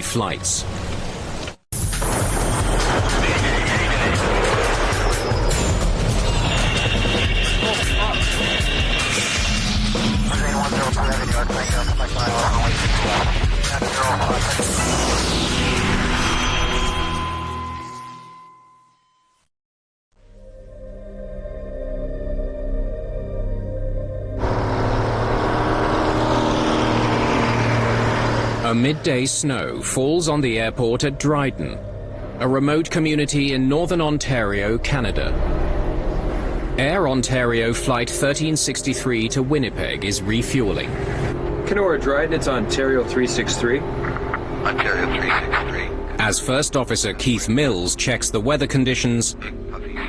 flights. A midday snow falls on the airport at Dryden, a remote community in northern Ontario, Canada. Air Ontario Flight 1363 to Winnipeg is refueling. Kenora Dryden, it's Ontario 363. Ontario 363. As First Officer Keith Mills checks the weather conditions,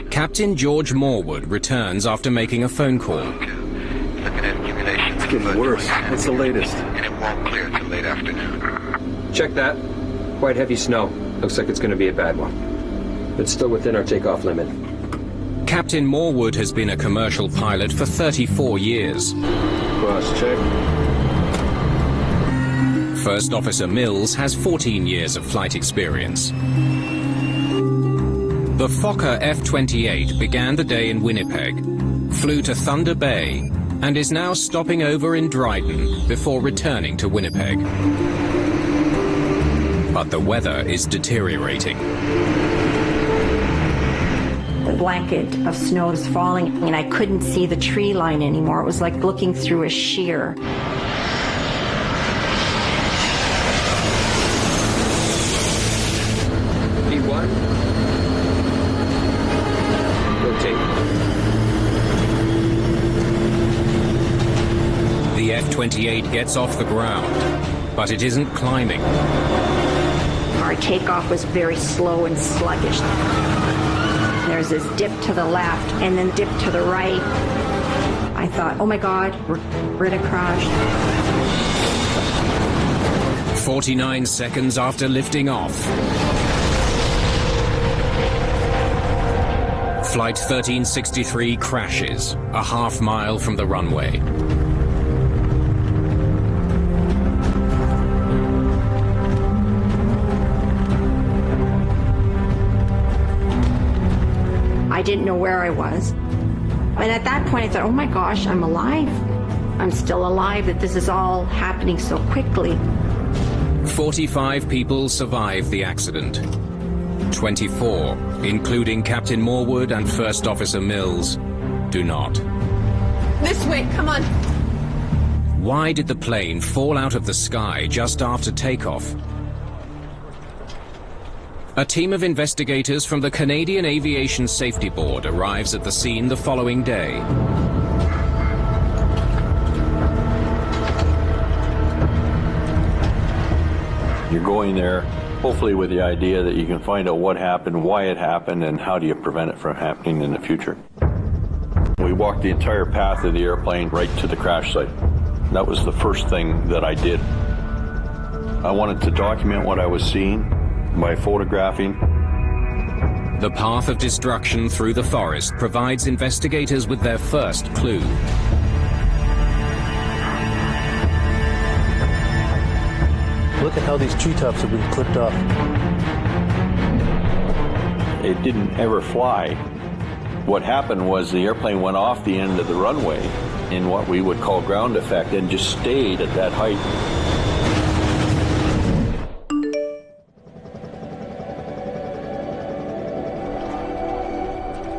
Captain George Morwood returns after making a phone call. It's getting worse. What's the latest? And it won't clear till late afternoon. Check that. Quite heavy snow. Looks like it's going to be a bad one. But still within our takeoff limit. Captain Morwood has been a commercial pilot for 34 years. Cross-check. First Officer Mills has 14 years of flight experience. The Fokker F-28 began the day in Winnipeg, flew to Thunder Bay, and is now stopping over in Dryden before returning to Winnipeg. But the weather is deteriorating. The blanket of snow was falling, and I couldn't see the tree line anymore. It was like looking through a sheer. V1. Rotate. The F-28 gets off the ground, but it isn't climbing. Our takeoff was very slow and sluggish. There's this dip to the left and then dip to the right. I thought, oh my God, we're gonna crash. 49 seconds after lifting off, Flight 1363 crashes a half-mile from the runway. I didn't know where I was. And at that point I thought, oh my gosh, I'm alive. I'm still alive, that this is all happening so quickly. 45 people survive the accident. 24, including Captain Morwood and First Officer Mills, do not. This way, come on. Why did the plane fall out of the sky just after takeoff? A team of investigators from the Canadian Aviation Safety Board arrives at the scene the following day. You're going there, hopefully with the idea that you can find out what happened, why it happened, and how do you prevent it from happening in the future. We walked the entire path of the airplane right to the crash site. That was the first thing that I did. I wanted to document what I was seeing by photographing. The path of destruction through the forest provides investigators with their first clue. Look at how these treetops have been clipped off. It didn't ever fly. What happened was the airplane went off the end of the runway in what we would call ground effect and just stayed at that height.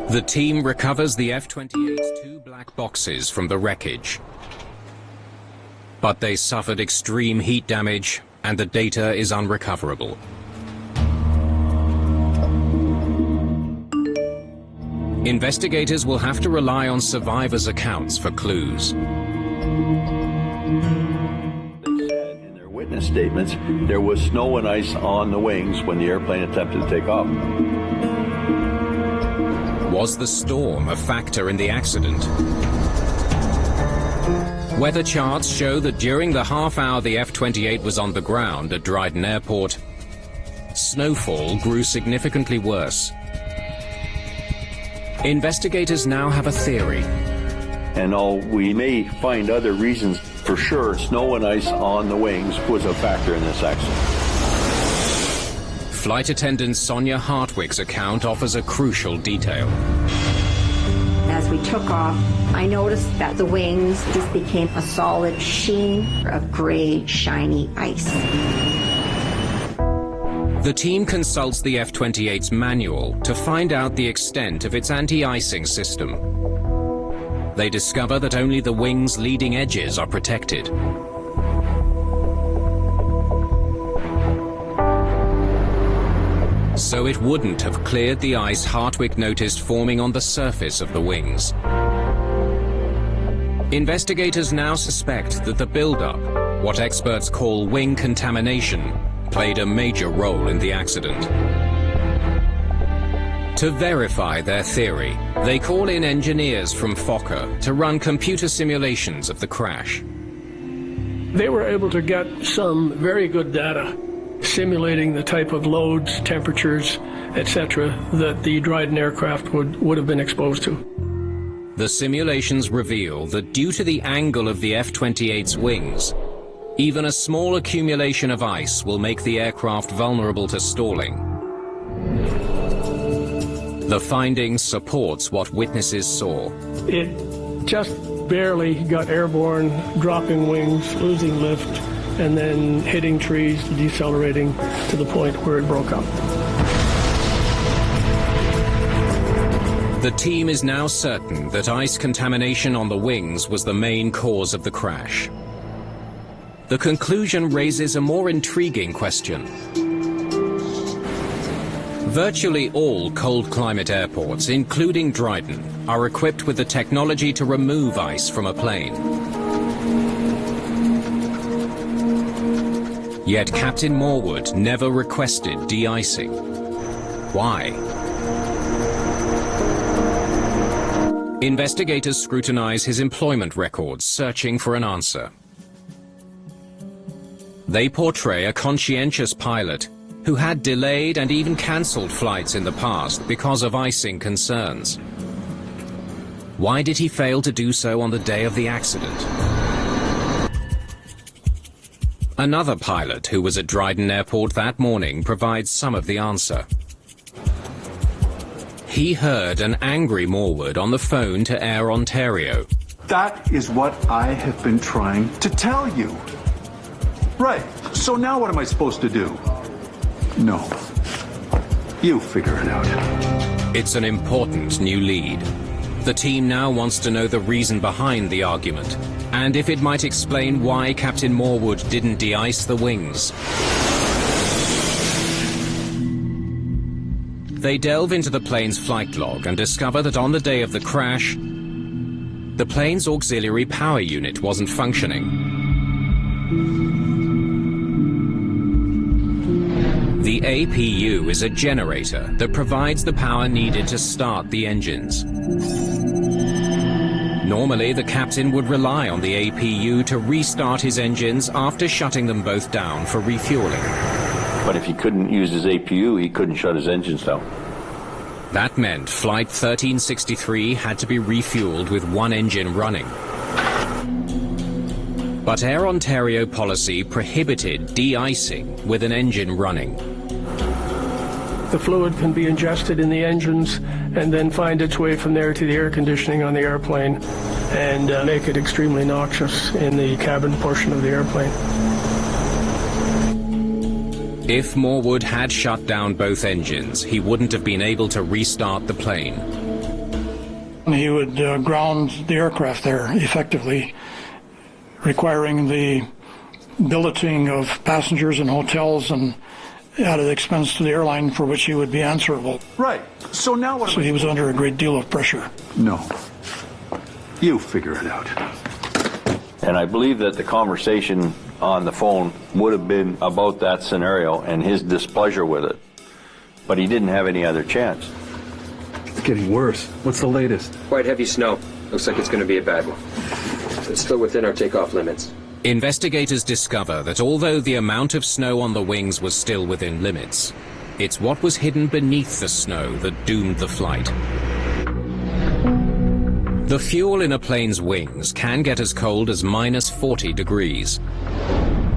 The team recovers the F-28's 2 black boxes from the wreckage. But they suffered extreme heat damage, and the data is unrecoverable. Investigators will have to rely on survivors' accounts for clues. They said in their witness statements there was snow and ice on the wings when the airplane attempted to take off. Was the storm a factor in the accident? Weather charts show that during the half hour the F-28 was on the ground at Dryden Airport, snowfall grew significantly worse. Investigators now have a theory. And although we may find other reasons, for sure, snow and ice on the wings was a factor in this accident. Flight attendant Sonia Hartwick's account offers a crucial detail. As we took off, I noticed that the wings just became a solid sheen of gray, shiny ice. The team consults the F-28's manual to find out the extent of its anti-icing system. They discover that only the wing's leading edges are protected. So it wouldn't have cleared the ice Hartwick noticed forming on the surface of the wings. Investigators now suspect that the buildup, what experts call wing contamination, played a major role in the accident. To verify their theory, they call in engineers from Fokker to run computer simulations of the crash. They were able to get some very good data simulating the type of loads, temperatures, etc. that the Dryden aircraft would have been exposed to. The simulations reveal that due to the angle of the F-28's wings, even a small accumulation of ice will make the aircraft vulnerable to stalling. The finding supports what witnesses saw. It just barely got airborne, dropping wings, losing lift, and then hitting trees, decelerating to the point where it broke up. The team is now certain that ice contamination on the wings was the main cause of the crash. The conclusion raises a more intriguing question. Virtually all cold climate airports, including Dryden, are equipped with the technology to remove ice from a plane. Yet Captain Morwood never requested de-icing. Why? Investigators scrutinize his employment records, searching for an answer. They portray a conscientious pilot who had delayed and even cancelled flights in the past because of icing concerns. Why did he fail to do so on the day of the accident? Another pilot who was at Dryden Airport that morning provides some of the answer. He heard an angry Morwood on the phone to Air Ontario. That is what I have been trying to tell you. Right, so now what am I supposed to do? No. You figure it out. It's an important new lead. The team now wants to know the reason behind the argument, and if it might explain why Captain Morwood didn't de-ice the wings. They delve into the plane's flight log and discover that on the day of the crash, the plane's auxiliary power unit wasn't functioning. The APU is a generator that provides the power needed to start the engines. Normally, the captain would rely on the APU to restart his engines after shutting them both down for refueling. But if he couldn't use his APU, he couldn't shut his engines down. That meant Flight 1363 had to be refueled with one engine running. But Air Ontario policy prohibited de-icing with an engine running. The fluid can be ingested in the engines and then find its way from there to the air conditioning on the airplane and make it extremely noxious in the cabin portion of the airplane. If Morwood had shut down both engines, he wouldn't have been able to restart the plane. He would ground the aircraft there effectively, requiring the billeting of passengers in hotels and at an expense to the airline for which he would be answerable. Right, so now what? So he was under a great deal of pressure. No. You figure it out. And I believe that the conversation on the phone would have been about that scenario and his displeasure with it. But he didn't have any other chance. It's getting worse. What's the latest? Quite heavy snow. Looks like it's going to be a bad one. It's still within our takeoff limits. Investigators discover that although the amount of snow on the wings was still within limits, it's what was hidden beneath the snow that doomed the flight. The fuel in a plane's wings can get as cold as -40 degrees.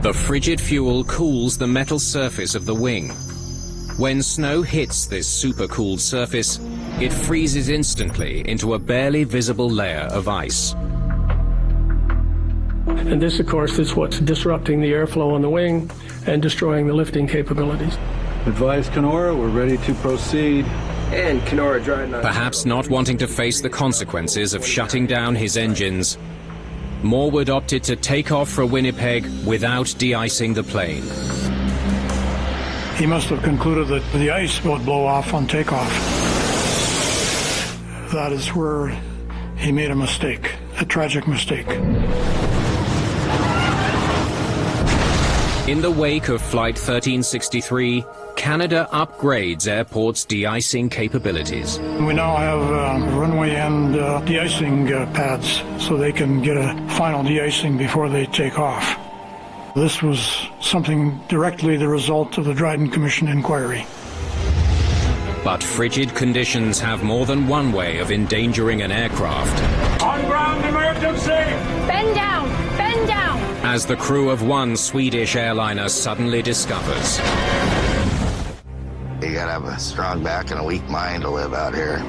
The frigid fuel cools the metal surface of the wing. When snow hits this supercooled surface, it freezes instantly into a barely visible layer of ice. And this, of course, is what's disrupting the airflow on the wing and destroying the lifting capabilities. Advise Kenora, we're ready to proceed. And Kenora Dryden. Perhaps not wanting to face the consequences of shutting down his engines, Morwood opted to take off for Winnipeg without de-icing the plane. He must have concluded that the ice would blow off on takeoff. That is where he made a mistake, a tragic mistake. In the wake of Flight 1363, Canada upgrades airport's de-icing capabilities. We now have runway end de-icing pads so they can get a final de-icing before they take off. This was something directly the result of the Dryden Commission inquiry. But frigid conditions have more than one way of endangering an aircraft. On ground emergency! Bend down! Bend down! As the crew of one Swedish airliner suddenly discovers. You gotta have a strong back and a weak mind to live out here.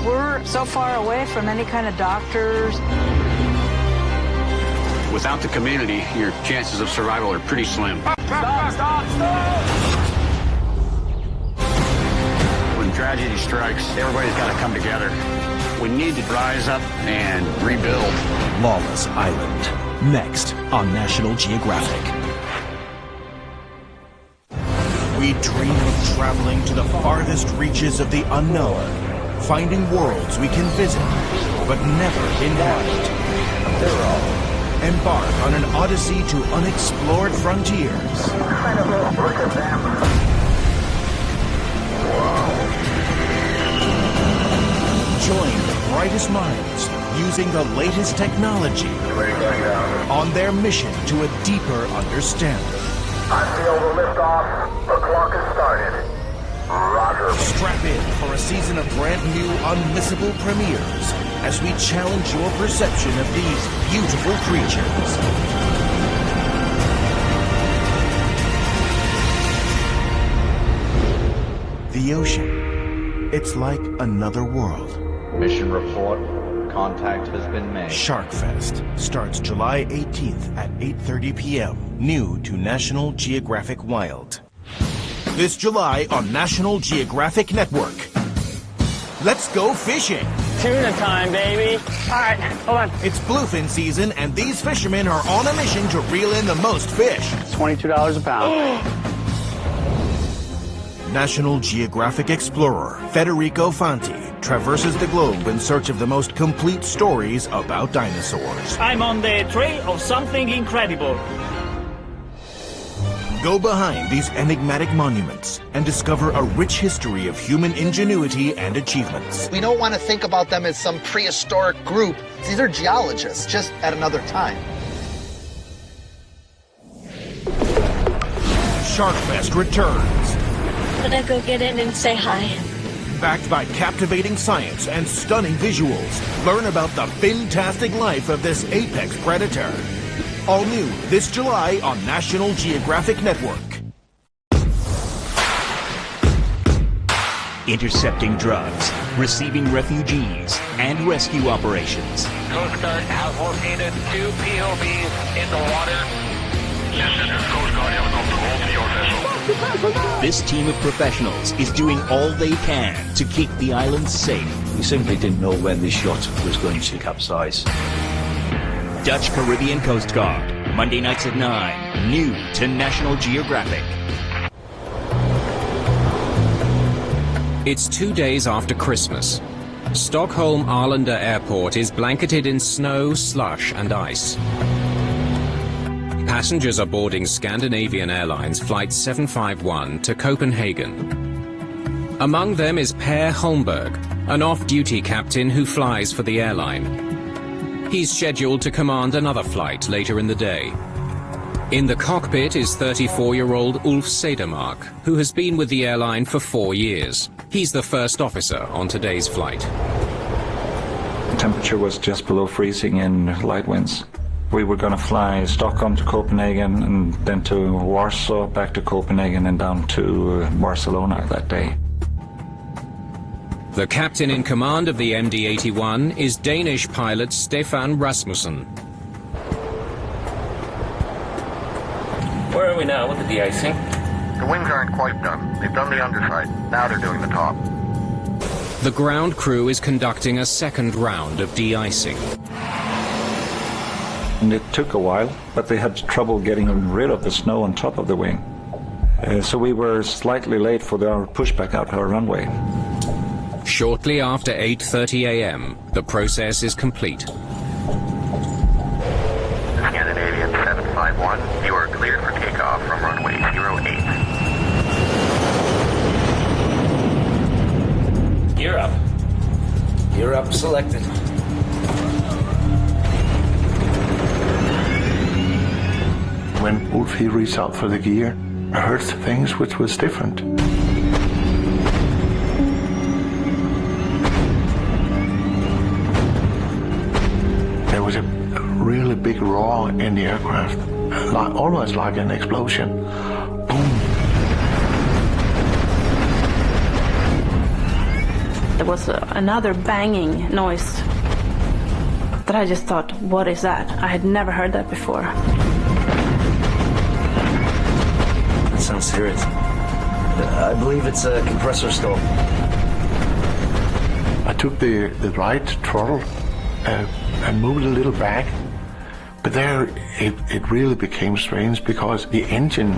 We're so far away from any kind of doctors. Without the community, your chances of survival are pretty slim. Stop! When tragedy strikes, everybody's got to come together. We need to rise up and rebuild. Lawless Island, next on National Geographic. We dream of traveling to the farthest reaches of the unknown, finding worlds we can visit, but never inhabit. Embark on an odyssey to unexplored frontiers. Look at them. Join the brightest minds using the latest technology on their mission to a deeper understanding. I feel the liftoff. The clock has started. Roger. Strap in for a season of brand new, unmissable premieres as we challenge your perception of these beautiful creatures. The ocean. It's like another world. Mission report. Contact has been made. SharkFest starts July 18th at 8:30 p.m. New to National Geographic Wild. This July on National Geographic Network. Let's go fishing. Tuna time, baby. All right, hold on. It's bluefin season, and these fishermen are on a mission to reel in the most fish. $22 a pound. National Geographic explorer Federico Fanti traverses the globe in search of the most complete stories about dinosaurs. I'm on the trail of something incredible. Go behind these enigmatic monuments and discover a rich history of human ingenuity and achievements. We don't want to think about them as some prehistoric group. These are geologists, just at another time. SharkFest returns. Could I go get in and say hi? Backed by captivating science and stunning visuals, learn about the fantastic life of this apex predator. All new this July on National Geographic Network. Intercepting drugs, receiving refugees, and rescue operations. Coast Guard has located 2 POVs in the water. Yes, Senator. Coast Guard helicopter, hold to your vessel. This team of professionals is doing all they can to keep the island safe. We simply didn't know when this yacht was going to capsize. Dutch Caribbean Coast Guard, Monday nights at 9, new to National Geographic. It's 2 days after Christmas. Stockholm Arlanda Airport is blanketed in snow, slush, and ice. Passengers are boarding Scandinavian Airlines Flight 751 to Copenhagen. Among them is Per Holmberg, an off-duty captain who flies for the airline. He's scheduled to command another flight later in the day. In the cockpit is 34-year-old Ulf Sedermark, who has been with the airline for 4 years. He's the first officer on today's flight. The temperature was just below freezing and light winds. We were going to fly Stockholm to Copenhagen and then to Warsaw, back to Copenhagen and down to Barcelona that day. The captain in command of the MD-81 is Danish pilot Stefan Rasmussen. Where are we now with the de-icing? The wings aren't quite done. They've done the underside. Now they're doing the top. The ground crew is conducting a second round of de-icing. And it took a while, but they had trouble getting rid of the snow on top of the wing. So we were slightly late for our pushback out our runway. Shortly after 8:30 a.m., the process is complete. Scandinavian 751, you are cleared for takeoff from runway 08. Gear up. Gear up selected. When Ulf he reached out for the gear, I heard things which was different. There was a really big roar in the aircraft, almost like an explosion. Boom. There was another banging noise that I just thought, what is that? I had never heard that before. That sounds serious. I believe it's a compressor stall. I took the right throttle and moved a little back, but there it really became strange because the engine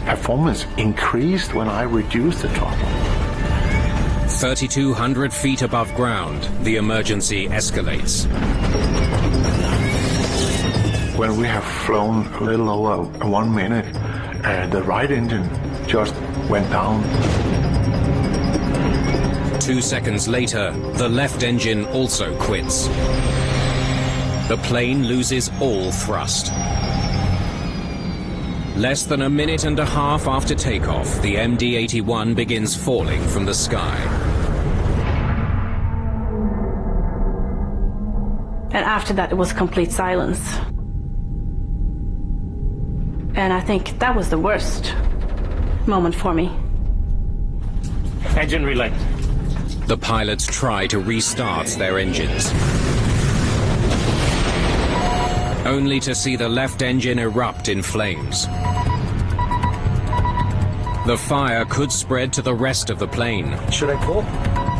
performance increased when I reduced the throttle. 3,200 feet above ground, the emergency escalates. When we have flown a little over 1 minute, the right engine just went down. 2 seconds later, the left engine also quits. The plane loses all thrust. Less than a minute and a half after takeoff, the MD-81 begins falling from the sky. And after that, it was complete silence. And I think that was the worst moment for me. Engine relay. The pilots try to restart their engines, only to see the left engine erupt in flames. The fire could spread to the rest of the plane. Should I pull?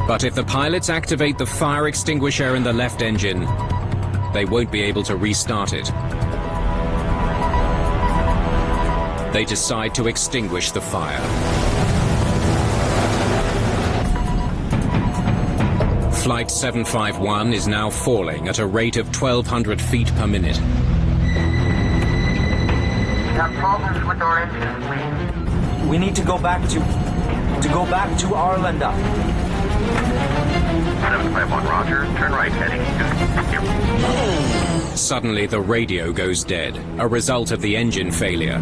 But if the pilots activate the fire extinguisher in the left engine, they won't be able to restart it. They decide to extinguish the fire. Flight 751 is now falling at a rate of 1,200 feet per minute. We have problems with our engines, please. We need to go back to Arlanda. 751, roger. Turn right, heading to... Suddenly the radio goes dead, a result of the engine failure.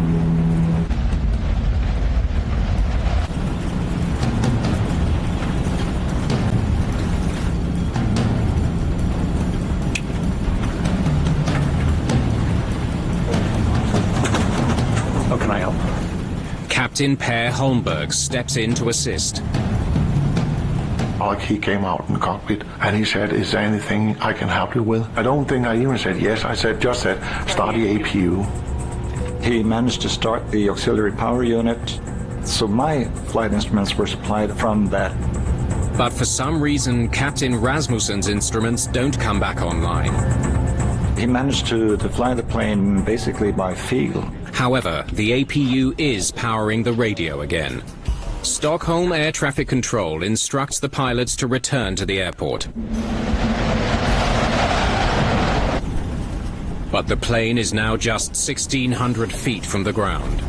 How can I help? Captain Per Holmberg steps in to assist. Like he came out in the cockpit and he said, is there anything I can help you with? I don't think I even said yes. I just said, start the APU. He managed to start the auxiliary power unit, so my flight instruments were supplied from that. But for some reason, Captain Rasmussen's instruments don't come back online. He managed to fly the plane basically by feel. However, the APU is powering the radio again. Stockholm Air Traffic Control instructs the pilots to return to the airport. But the plane is now just 1,600 feet from the ground.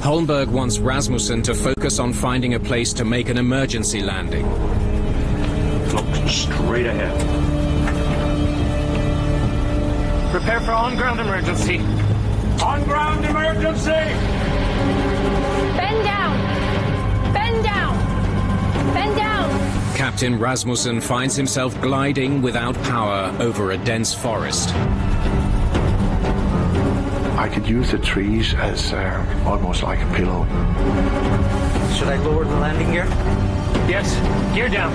Holmberg wants Rasmussen to focus on finding a place to make an emergency landing. Look straight ahead. Prepare for on-ground emergency. On-ground emergency! Bend down! Bend down! Bend down! Captain Rasmussen finds himself gliding without power over a dense forest. I could use the trees as almost like a pillow. Should I lower the landing gear? Yes, gear down.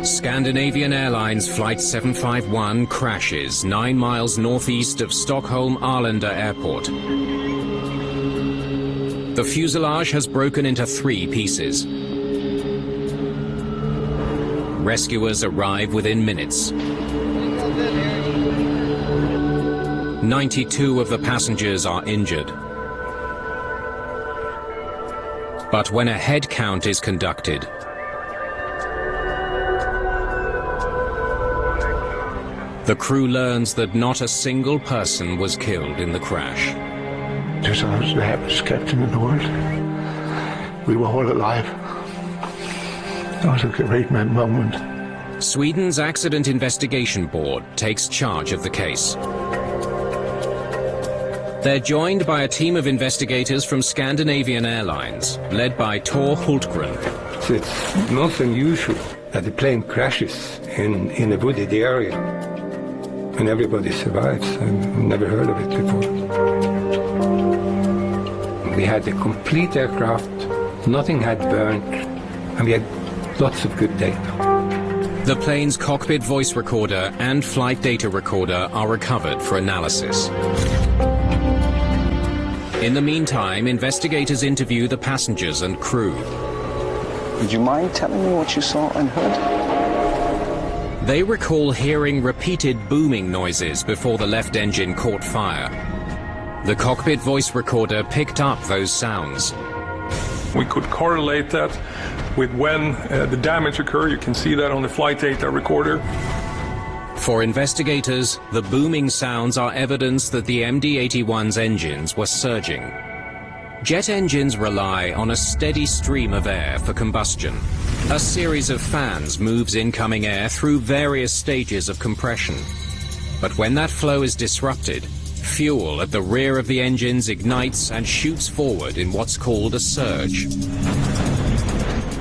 Scandinavian Airlines Flight 751 crashes 9 miles northeast of Stockholm Arlanda Airport. The fuselage has broken into 3 pieces. Rescuers arrive within minutes. 92 of the passengers are injured. But when a head count is conducted, the crew learns that not a single person was killed in the crash. This was the happiest captain in the world. We were all alive. That was a great moment. Sweden's Accident Investigation Board takes charge of the case. They're joined by a team of investigators from Scandinavian Airlines, led by Tor Hultgren. It's not unusual that the plane crashes in a wooded area and everybody survives. I've never heard of it before. We had a complete aircraft, nothing had burned, and we had lots of good data. The plane's cockpit voice recorder and flight data recorder are recovered for analysis. In the meantime, investigators interview the passengers and crew. Would you mind telling me what you saw and heard? They recall hearing repeated booming noises before the left engine caught fire. The cockpit voice recorder picked up those sounds. We could correlate that with when the damage occurred. You can see that on the flight data recorder. For investigators, the booming sounds are evidence that the MD-81's engines were surging. Jet engines rely on a steady stream of air for combustion. A series of fans moves incoming air through various stages of compression. But when that flow is disrupted, fuel at the rear of the engines ignites and shoots forward in what's called a surge.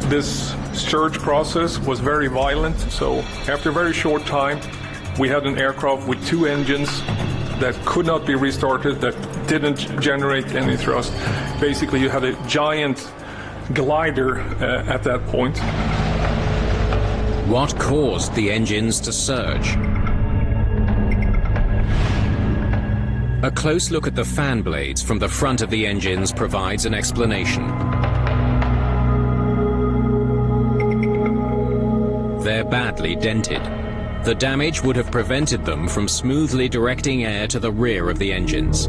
This surge process was very violent, so after a very short time, we had an aircraft with 2 engines that could not be restarted, that didn't generate any thrust. Basically, you had a giant glider at that point. What caused the engines to surge? A close look at the fan blades from the front of the engines provides an explanation. They're badly dented. The damage would have prevented them from smoothly directing air to the rear of the engines.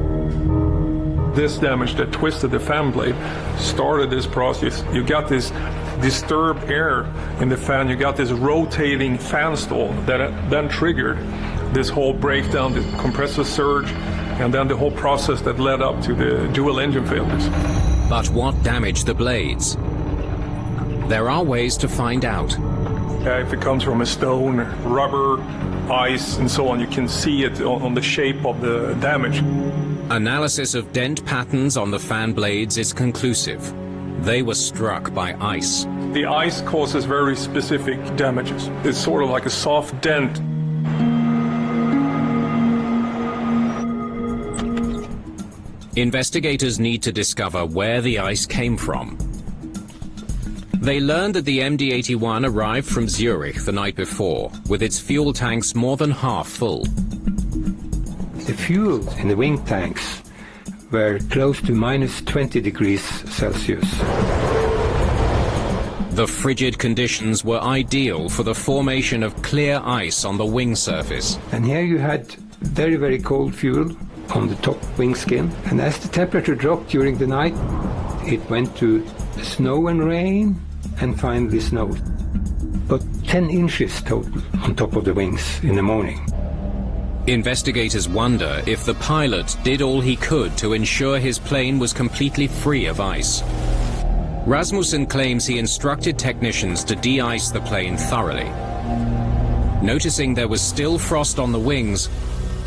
This damage that twisted the fan blade started this process. You got this disturbed air in the fan, you got this rotating fan stall that then triggered this whole breakdown, the compressor surge, and then the whole process that led up to the dual engine failures. But what damaged the blades? There are ways to find out. If it comes from a stone, rubber, ice, and so on, you can see it on the shape of the damage. Analysis of dent patterns on the fan blades is conclusive. They were struck by ice. The ice causes very specific damages. It's sort of like a soft dent. Investigators need to discover where the ice came from. They learned that the MD-81 arrived from Zurich the night before, with its fuel tanks more than half full. The fuel in the wing tanks were close to minus 20 degrees Celsius. The frigid conditions were ideal for the formation of clear ice on the wing surface. And here you had very, very cold fuel on the top wing skin. And as the temperature dropped during the night, it went to snow and rain, and finally snowed. But 10 inches total on top of the wings in the morning. Investigators wonder if the pilot did all he could to ensure his plane was completely free of ice. Rasmussen claims he instructed technicians to de-ice the plane thoroughly. Noticing there was still frost on the wings,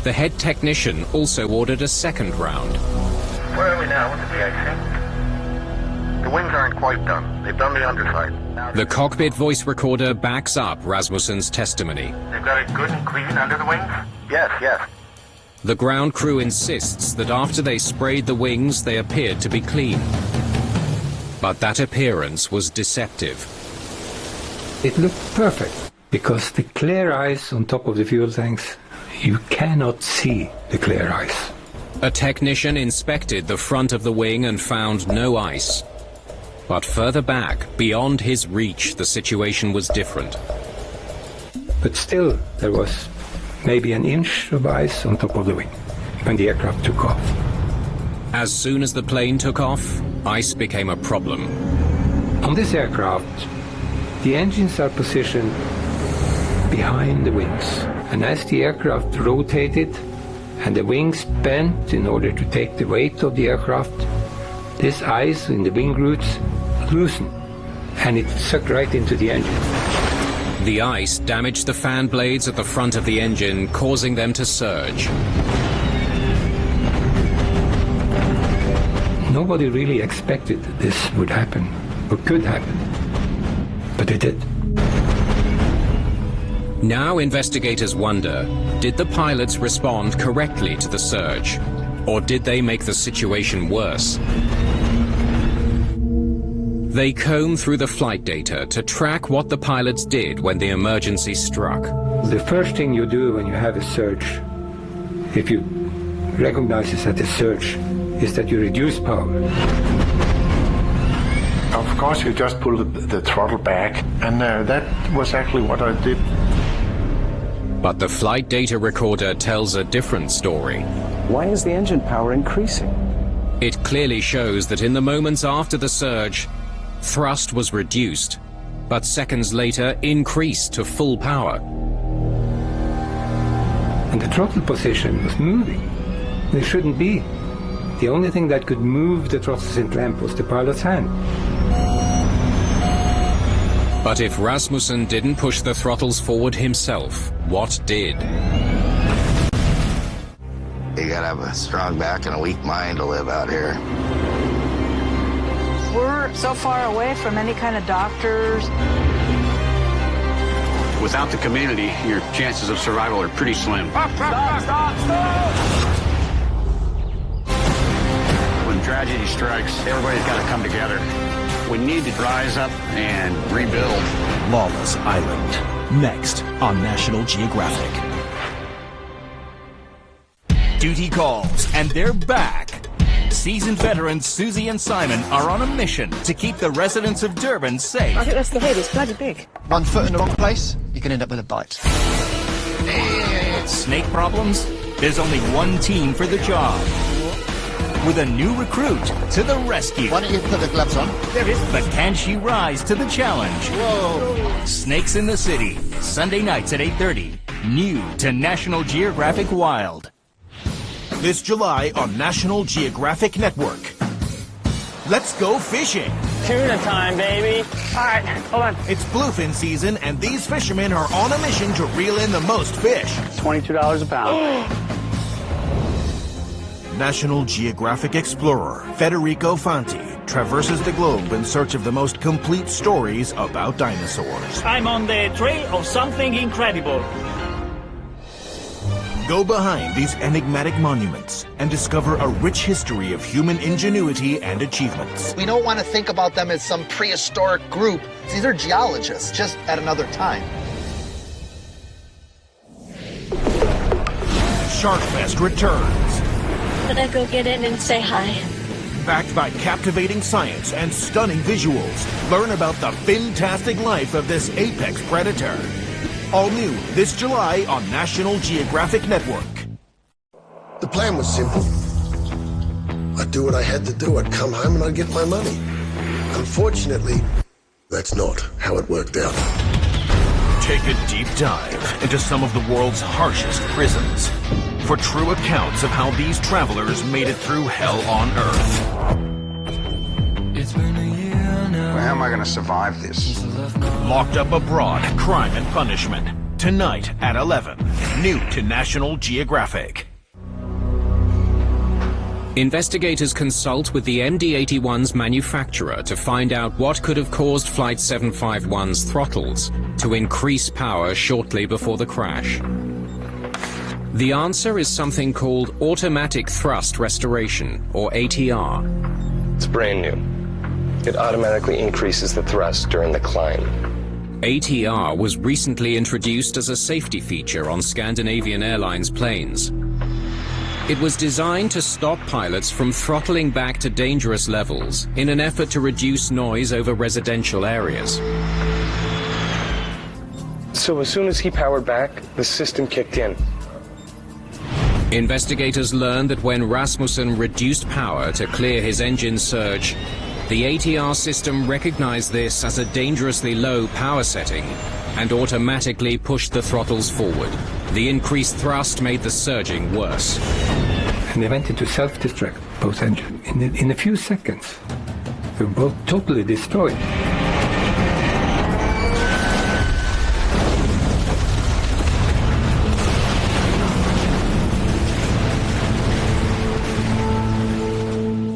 the head technician also ordered a second round. Where are we now with the de-icing? The wings aren't quite done. They've done the underside. The cockpit voice recorder backs up Rasmussen's testimony. They've got it good and clean under the wings? Yes, yes. The ground crew insists that after they sprayed the wings, they appeared to be clean. But that appearance was deceptive. It looked perfect, because the clear ice on top of the fuel tanks, you cannot see the clear ice. A technician inspected the front of the wing and found no ice. But further back, beyond his reach, the situation was different. But still, there was maybe an inch of ice on top of the wing when the aircraft took off. As soon as the plane took off, ice became a problem. On this aircraft, the engines are positioned behind the wings. And as the aircraft rotated and the wings bent in order to take the weight of the aircraft, this ice in the wing roots loosened and it sucked right into the engine. The ice damaged the fan blades at the front of the engine, causing them to surge. Nobody really expected this would happen, or could happen, but it did. Now investigators wonder, did the pilots respond correctly to the surge, or did they make the situation worse? They comb through the flight data to track what the pilots did when the emergency struck. The first thing you do when you have a surge, if you recognize it as a surge, is that you reduce power. Of course, you just pull the throttle back, and that was actually what I did. But the flight data recorder tells a different story. Why is the engine power increasing? It clearly shows that in the moments after the surge, thrust was reduced, but seconds later increased to full power. And the throttle position was moving. It shouldn't be. The only thing that could move the throttles and clamp was the pilot's hand. But if Rasmussen didn't push the throttles forward himself, what did? You gotta have a strong back and a weak mind to live out here. We're so far away from any kind of doctors. Without the community, your chances of survival are pretty slim. Stop! When tragedy strikes, everybody's got to come together. We need to rise up and rebuild. Lawless Island. Next on National Geographic. Duty calls, and they're back. Seasoned veterans Susie and Simon are on a mission to keep the residents of Durban safe. I think that's the head. It's bloody big. 1 foot in the wrong place, you can end up with a bite. Snake problems? There's only one team for the job. With a new recruit to the rescue. Why don't you put the gloves on? There is. But can she rise to the challenge? Whoa. Snakes in the City, Sunday nights at 8:30. New to National Geographic Wild. This July on National Geographic Network. Let's go fishing. Tuna time, baby. All right, hold on. It's bluefin season, and these fishermen are on a mission to reel in the most fish. $22 a pound. National Geographic explorer Federico Fanti traverses the globe in search of the most complete stories about dinosaurs. I'm on the trail of something incredible. Go behind these enigmatic monuments and discover a rich history of human ingenuity and achievements. We don't want to think about them as some prehistoric group. These are geologists, just at another time. Sharkfest returns. Could I go get in and say hi? Backed by captivating science and stunning visuals, learn about the fantastic life of this apex predator. All new this July on National Geographic Network. The plan was simple. I'd do what I had to do. I'd come home and I'd get my money. Unfortunately, that's not how it worked out. take a deep dive into some of the world's harshest prisons for true accounts of how these travelers made it through hell on Earth. Well, how am I going to survive this? Locked Up Abroad, Crime and Punishment. Tonight at 11. New to National Geographic. Investigators consult with the MD-81's manufacturer to find out what could have caused Flight 751's throttles to increase power shortly before the crash. The answer is something called automatic thrust restoration, or ATR. It's brand new. It automatically increases the thrust during the climb. ATR was recently introduced as a safety feature on Scandinavian Airlines planes. It was designed to stop pilots from throttling back to dangerous levels in an effort to reduce noise over residential areas. So as soon as he powered back, the system kicked in. Investigators learned that when Rasmussen reduced power to clear his engine surge, the ATR system recognized this as a dangerously low power setting and automatically pushed the throttles forward. The increased thrust made the surging worse. And they went into self-destruct, both engines. In a few seconds, they were both totally destroyed.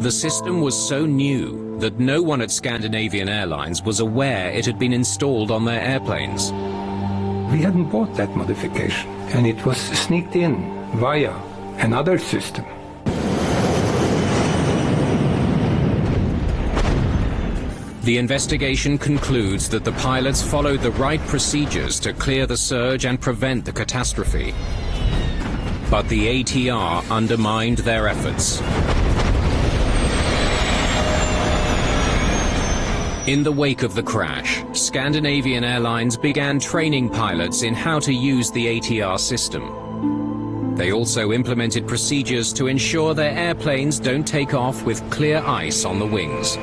The system was so new that no one at Scandinavian Airlines was aware it had been installed on their airplanes. We hadn't bought that modification, and it was sneaked in via another system. The investigation concludes that the pilots followed the right procedures to clear the surge and prevent the catastrophe. But the ATR undermined their efforts. In the wake of the crash, Scandinavian Airlines began training pilots in how to use the ATR system. They also implemented procedures to ensure their airplanes don't take off with clear ice on the wings.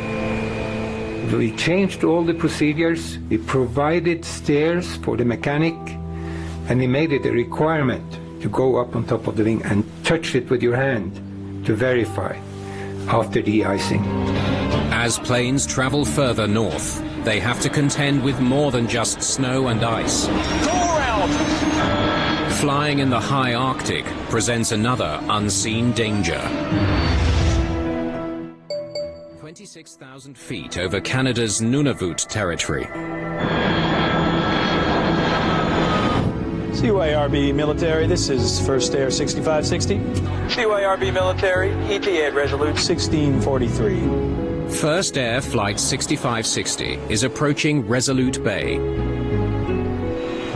We changed all the procedures, we provided stairs for the mechanic, and we made it a requirement to go up on top of the wing and touch it with your hand to verify after de-icing. As planes travel further north, they have to contend with more than just snow and ice. Go around! Flying in the high Arctic presents another unseen danger. 26,000 feet over Canada's Nunavut territory. CYRB Military, this is First Air 6560. CYRB Military, ETA at Resolute 1643. First Air Flight 6560 is approaching Resolute Bay.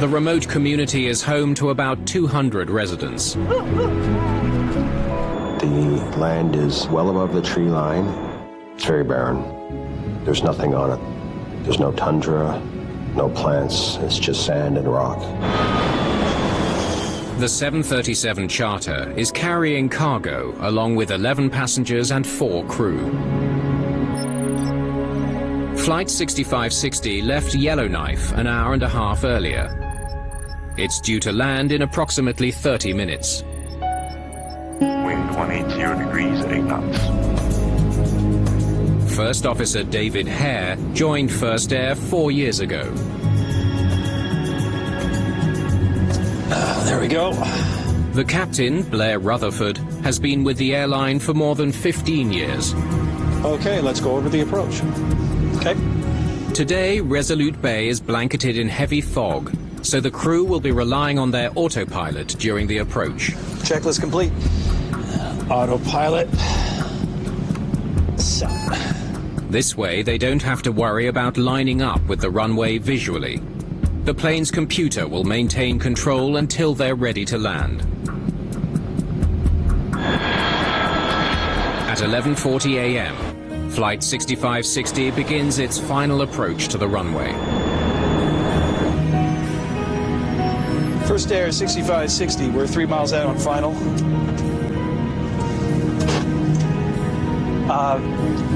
The remote community is home to about 200 residents. The land is well above the tree line. It's very barren. There's nothing on it. There's no tundra, no plants. It's just sand and rock. The 737 charter is carrying cargo along with 11 passengers and 4 crew. Flight 6560 left Yellowknife an hour and a half earlier. It's due to land in approximately 30 minutes. Wind 180 degrees, 8 knots. First Officer David Hare joined First Air 4 years ago. There we go. The captain, Blair Rutherford, has been with the airline for more than 15 years. Okay, let's go over the approach. Okay. Today, Resolute Bay is blanketed in heavy fog, so the crew will be relying on their autopilot during the approach. Checklist complete. Autopilot. Set. This way, they don't have to worry about lining up with the runway visually. The plane's computer will maintain control until they're ready to land. At 11:40 a.m., Flight 6560 begins its final approach to the runway. First Air 6560, we're 3 miles out on final.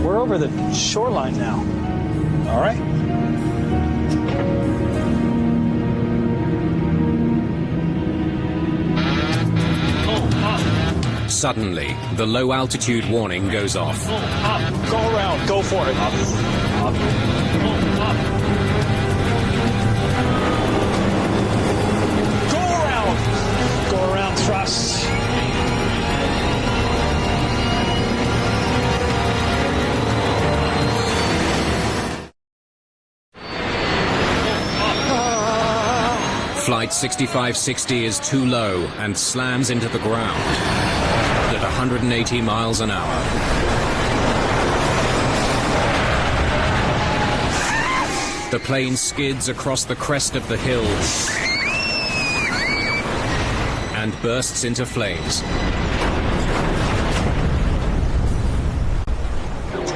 We're over the shoreline now. All right. Suddenly, the low-altitude warning goes off. Up, go around, go for it. Up, up, up. Go around, thrust. Flight 6560 is too low and slams into the ground at 180 miles an hour. The plane skids across the crest of the hill and bursts into flames.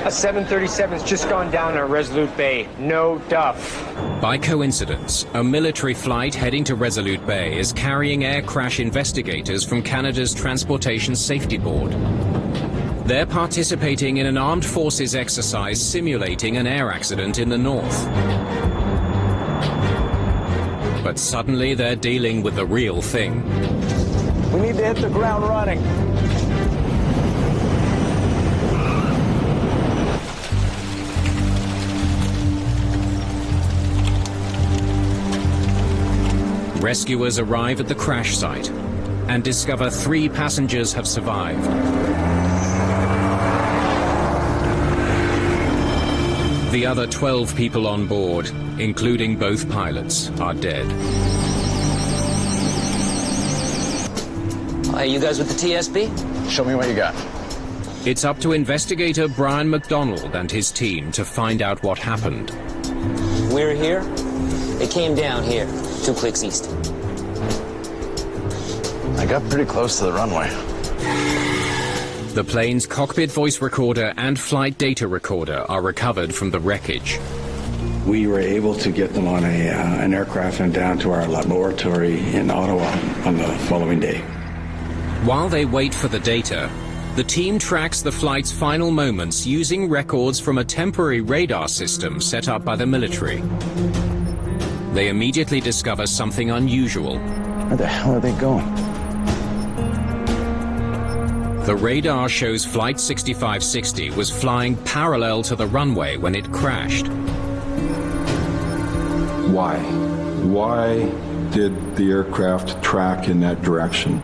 A 737's just gone down at Resolute Bay. No duff. By coincidence, a military flight heading to Resolute Bay is carrying air crash investigators from Canada's Transportation Safety Board. They're participating in an armed forces exercise simulating an air accident in the north. But suddenly they're dealing with the real thing. We need to hit the ground running. Rescuers arrive at the crash site and discover 3 passengers have survived. The other 12 people on board, including both pilots, are dead. Are you guys with the TSB? Show me what you got. It's up to investigator Brian McDonald and his team to find out what happened. We're here. It came down here, 2 clicks east. I got pretty close to the runway. The plane's cockpit voice recorder and flight data recorder are recovered from the wreckage. We were able to get them on an aircraft and down to our laboratory in Ottawa on the following day. While they wait for the data, the team tracks the flight's final moments using records from a temporary radar system set up by the military. They immediately discover something unusual. Where the hell are they going? The radar shows Flight 6560 was flying parallel to the runway when it crashed. Why? Why did the aircraft track in that direction?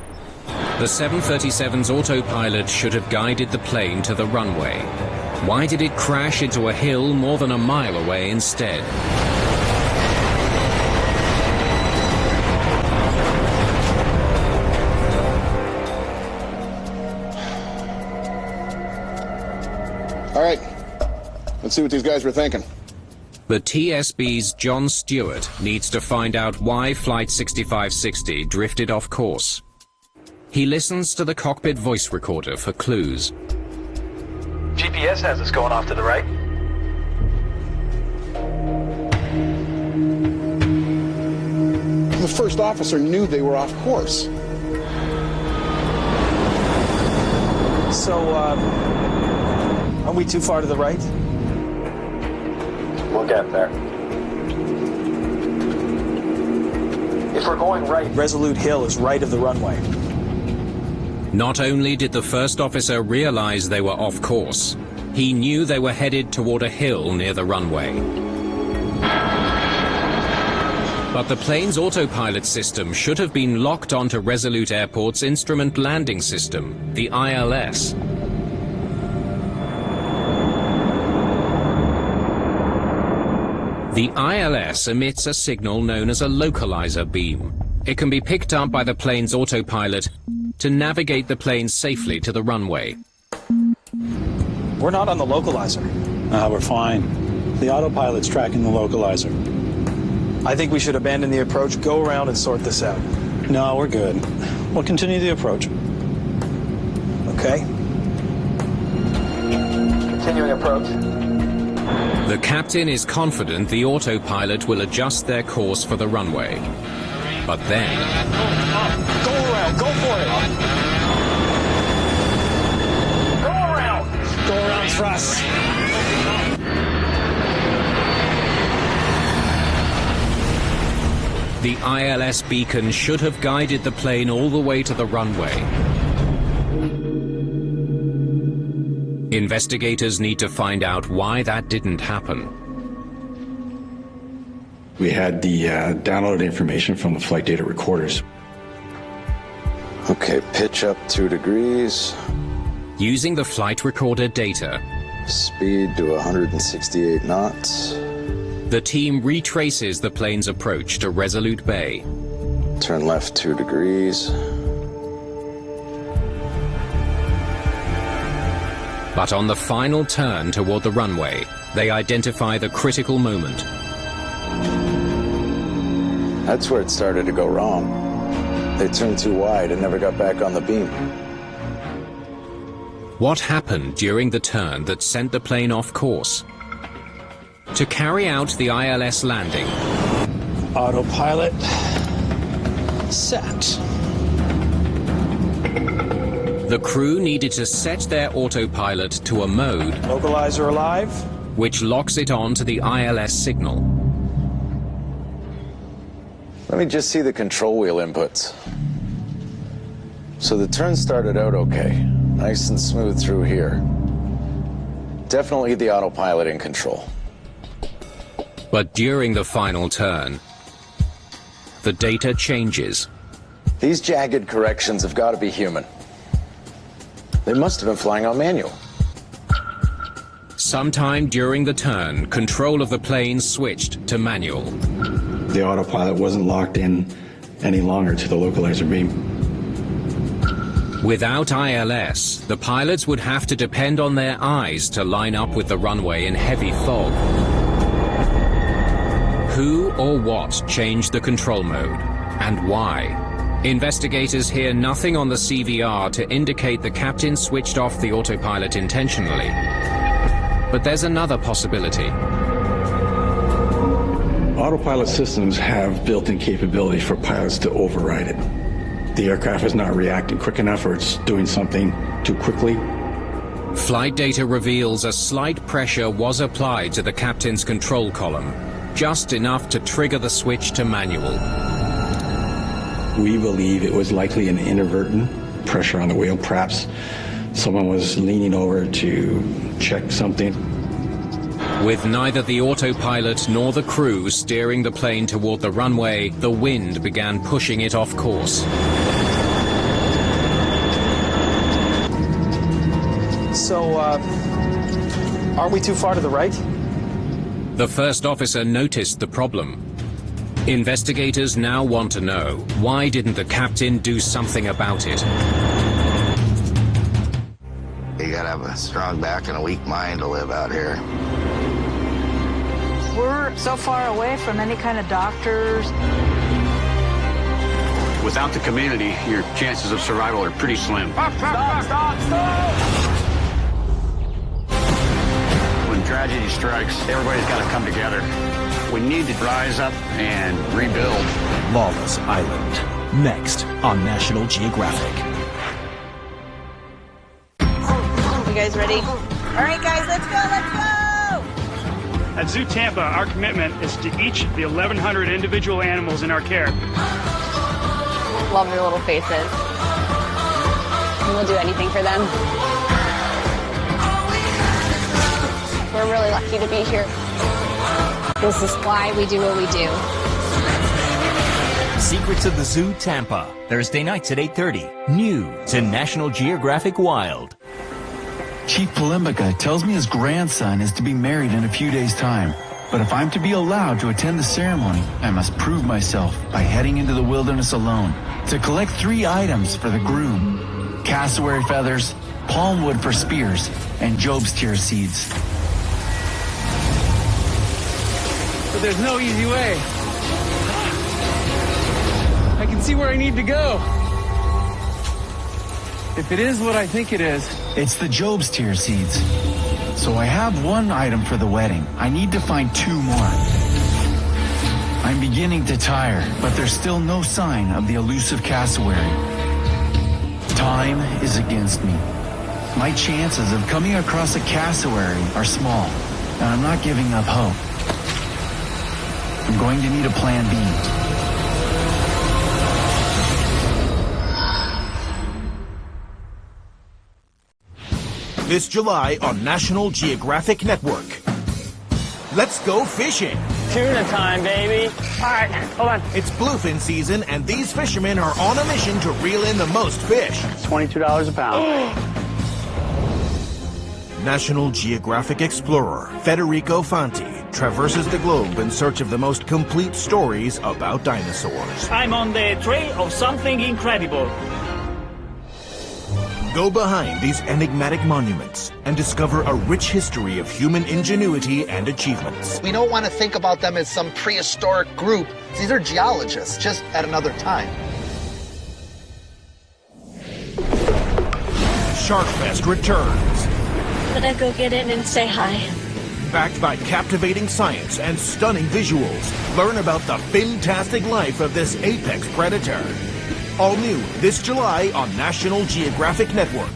The 737's autopilot should have guided the plane to the runway. Why did it crash into a hill more than a mile away instead? All right, let's see what these guys were thinking. The TSB's John Stewart needs to find out why Flight 6560 drifted off course. He listens to the cockpit voice recorder for clues. GPS has us going off to the right. The first officer knew they were off course. So, are we too far to the right? We'll get there. If we're going right, Resolute Hill is right of the runway. Not only did the first officer realize they were off course, he knew they were headed toward a hill near the runway. But the plane's autopilot system should have been locked onto Resolute Airport's Instrument Landing System, the ILS. The ILS emits a signal known as a localizer beam. It can be picked up by the plane's autopilot to navigate the plane safely to the runway. We're not on the localizer. We're fine. The autopilot's tracking the localizer. I think we should abandon the approach, go around and sort this out. No, we're good. We'll continue the approach. Okay. Continuing approach. The captain is confident the autopilot will adjust their course for the runway. But then... Go around, go for it! Go around! Go around, thrust! The ILS beacon should have guided the plane all the way to the runway. Investigators need to find out why that didn't happen. We had the downloaded information from the flight data recorders. Okay, pitch up 2 degrees. Using the flight recorder data, speed to 168 knots. The team retraces the plane's approach to Resolute Bay. Turn left 2 degrees. But on the final turn toward the runway, they identify the critical moment. That's where it started to go wrong. They turned too wide and never got back on the beam. What happened during the turn that sent the plane off course? To carry out the ILS landing, Autopilot set. the crew needed to set their autopilot to a mode Localizer alive. which locks it on to the ILS signal. Let me just see the control wheel inputs. So the turn started out okay. Nice and smooth through here. Definitely the autopilot in control. But during the final turn, the data changes. These jagged corrections have got to be human. They must have been flying on manual. Sometime during the turn, control of the plane switched to manual. The autopilot wasn't locked in any longer to the localizer beam. Without ILS, the pilots would have to depend on their eyes to line up with the runway in heavy fog. Who or what changed the control mode, and why? Investigators hear nothing on the CVR to indicate the captain switched off the autopilot intentionally. But there's another possibility. Autopilot systems have built-in capability for pilots to override it. The aircraft is not reacting quick enough, or it's doing something too quickly. Flight data reveals a slight pressure was applied to the captain's control column, just enough to trigger the switch to manual. We believe it was likely an inadvertent pressure on the wheel. Perhaps someone was leaning over to check something. With neither the autopilot nor the crew steering the plane toward the runway, the wind began pushing it off course. So, are we too far to the right? The first officer noticed the problem. Investigators now want to know, why didn't the captain do something about it? You gotta have a strong back and a weak mind to live out here. We're so far away from any kind of doctors. Without the community, your chances of survival are pretty slim. Stop! When tragedy strikes, everybody's got to come together. We need to rise up and rebuild. Lawless Island. Next on National Geographic. You guys ready? All right, guys, let's go! At Zoo Tampa, our commitment is to each of the 1,100 individual animals in our care. Love your little faces. And we'll do anything for them. We're really lucky to be here. This is why we do what we do. Secrets of the Zoo Tampa, Thursday nights at 8:30. New to National Geographic Wild. Chief Palimbica tells me his grandson is to be married in a few days' time. But if I'm to be allowed to attend the ceremony, I must prove myself by heading into the wilderness alone to collect 3 items for the groom: cassowary feathers, palm wood for spears, and Job's tear seeds. But there's no easy way. I can see where I need to go. If it is what I think it is. It's the Job's tear seeds. So I have 1 item for the wedding. I need to find 2 more. I'm beginning to tire, but there's still no sign of the elusive cassowary. Time is against me. My chances of coming across a cassowary are small, and I'm not giving up hope. I'm going to need a plan B. this July on National Geographic Network. Let's go fishing. Tuna time, baby. All right, hold on. It's bluefin season, and these fishermen are on a mission to reel in the most fish. $22 a pound. National Geographic explorer Federico Fanti traverses the globe in search of the most complete stories about dinosaurs. I'm on the trail of something incredible. Go behind these enigmatic monuments and discover a rich history of human ingenuity and achievements. We don't want to think about them as some prehistoric group. These are geologists, just at another time. Sharkfest returns. Better go get in and say hi. Backed by captivating science and stunning visuals, learn about the fantastic life of this apex predator. All new this July on National Geographic Network.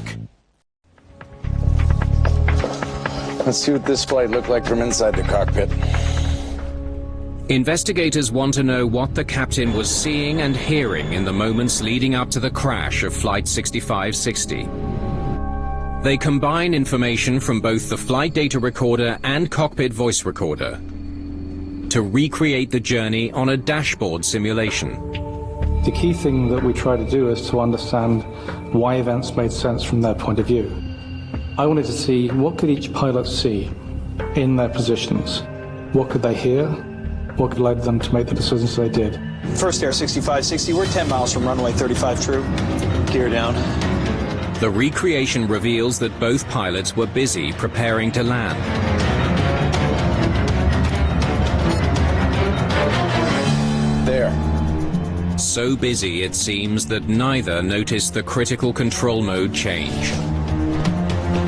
Let's see what this flight looked like from inside the cockpit. Investigators want to know what the captain was seeing and hearing in the moments leading up to the crash of Flight 6560. They combine information from both the flight data recorder and cockpit voice recorder to recreate the journey on a dashboard simulation. The key thing that we try to do is to understand why events made sense from their point of view. I wanted to see what could each pilot see in their positions. What could they hear? What could lead them to make the decisions they did? First Air 6560, we're 10 miles from runway 35 true. Gear down. The recreation reveals that both pilots were busy preparing to land. There. So busy, it seems, that neither noticed the critical control mode change.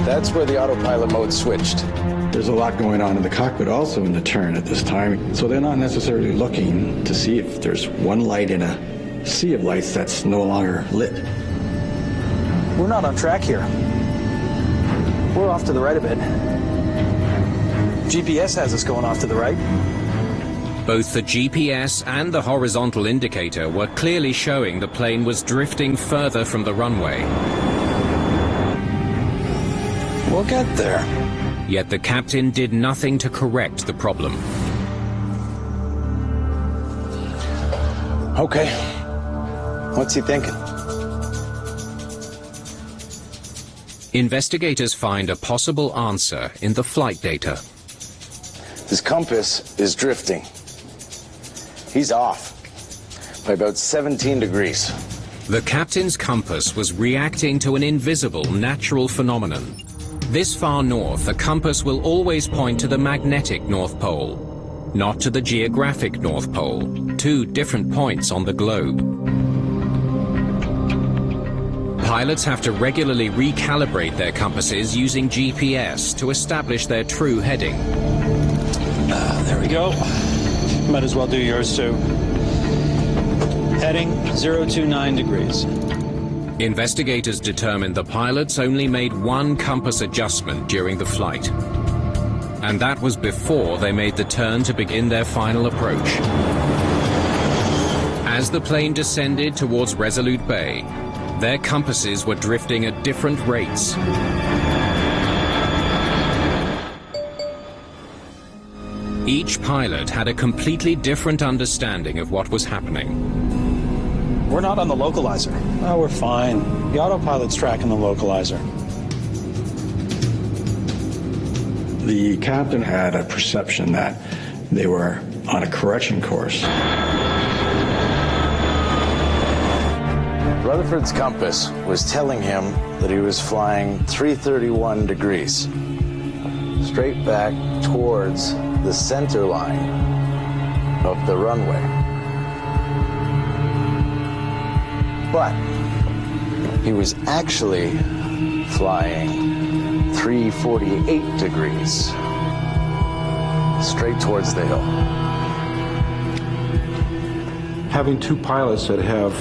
That's where the autopilot mode switched. There's a lot going on in the cockpit also in the turn at this time, so they're not necessarily looking to see if there's one light in a sea of lights that's no longer lit. We're not on track here. We're off to the right a bit. GPS has us going off to the right. Both the GPS and the horizontal indicator were clearly showing the plane was drifting further from the runway. We'll get there. Yet the captain did nothing to correct the problem. Okay. What's he thinking? Investigators find a possible answer in the flight data. His compass is drifting. He's off by about 17 degrees. The captain's compass was reacting to an invisible natural phenomenon. This far north, a compass will always point to the magnetic North Pole, not to the geographic North Pole, two different points on the globe. Pilots have to regularly recalibrate their compasses using GPS to establish their true heading. There we go. Might as well do yours too. Heading 029 degrees. Investigators determined the pilots only made one compass adjustment during the flight. And that was before they made the turn to begin their final approach. As the plane descended towards Resolute Bay, their compasses were drifting at different rates. Each pilot had a completely different understanding of what was happening. We're not on the localizer. Oh, we're fine. The autopilot's tracking the localizer. The captain had a perception that they were on a correction course. Rutherford's compass was telling him that he was flying 331 degrees, straight back towards the center line of the runway. But he was actually flying 348 degrees, straight towards the hill. Having two pilots that have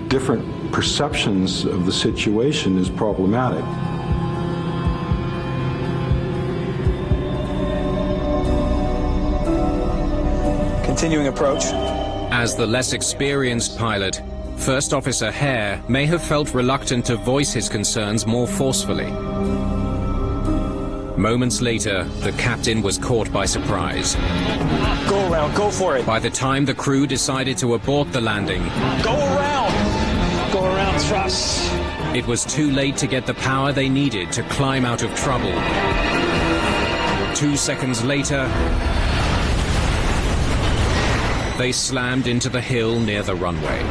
different perceptions of the situation is problematic. Continuing approach. As the less experienced pilot, First Officer Hare may have felt reluctant to voice his concerns more forcefully. Moments later, the captain was caught by surprise. Go around, go for it. By the time the crew decided to abort the landing, Go around, thrust. it was too late to get the power they needed to climb out of trouble. 2 seconds later, they slammed into the hill near the runway.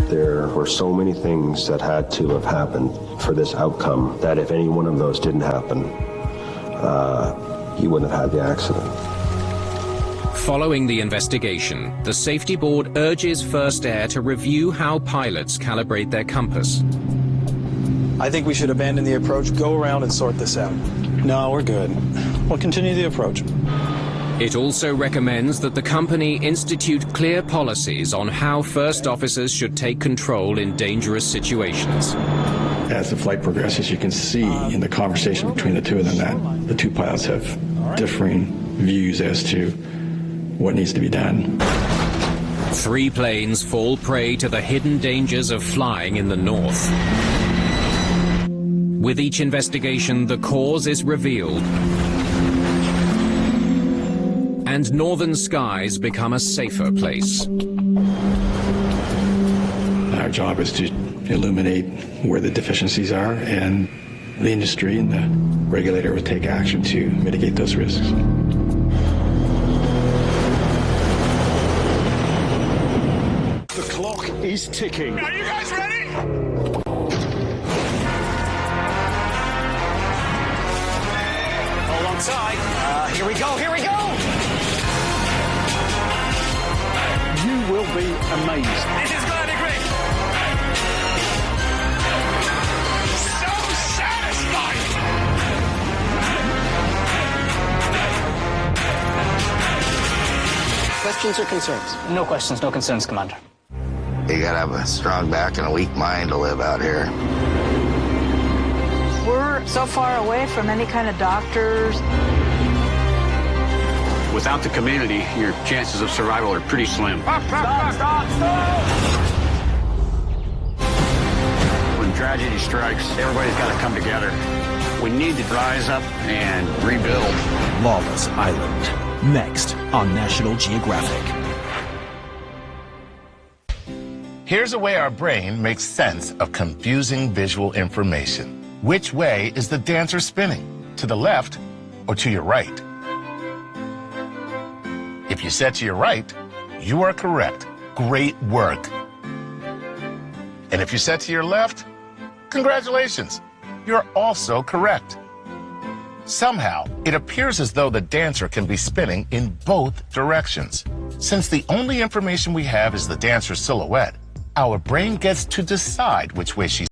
There were so many things that had to have happened for this outcome that if any one of those didn't happen, he wouldn't have had the accident. Following the investigation, the Safety Board urges First Air to review how pilots calibrate their compass. I think we should abandon the approach, go around and sort this out. No, we're good. We'll continue the approach. It also recommends that the company institute clear policies on how first officers should take control in dangerous situations. As the flight progresses, you can see in the conversation between the two of them that the two pilots have differing views as to what needs to be done. 3 planes fall prey to the hidden dangers of flying in the north. With each investigation, the cause is revealed, and northern skies become a safer place. Our job is to illuminate where the deficiencies are, and the industry and the regulator will take action to mitigate those risks. The clock is ticking. Are you guys ready? Hold on tight. Here we go, here we go! You will be amazed. This is going to be great. So satisfying. Questions or concerns? No questions, no concerns, Commander. You gotta have a strong back and a weak mind to live out here. We're so far away from any kind of doctors. Without the community, your chances of survival are pretty slim. Stop. When tragedy strikes, everybody's got to come together. We need to rise up and rebuild. Lawless Island. Next on National Geographic. Here's a way our brain makes sense of confusing visual information. Which way is the dancer spinning? To the left or to your right? If you said to your right, you are correct. Great work. And if you said to your left, congratulations, you're also correct. Somehow, it appears as though the dancer can be spinning in both directions. Since the only information we have is the dancer's silhouette, our brain gets to decide which way she's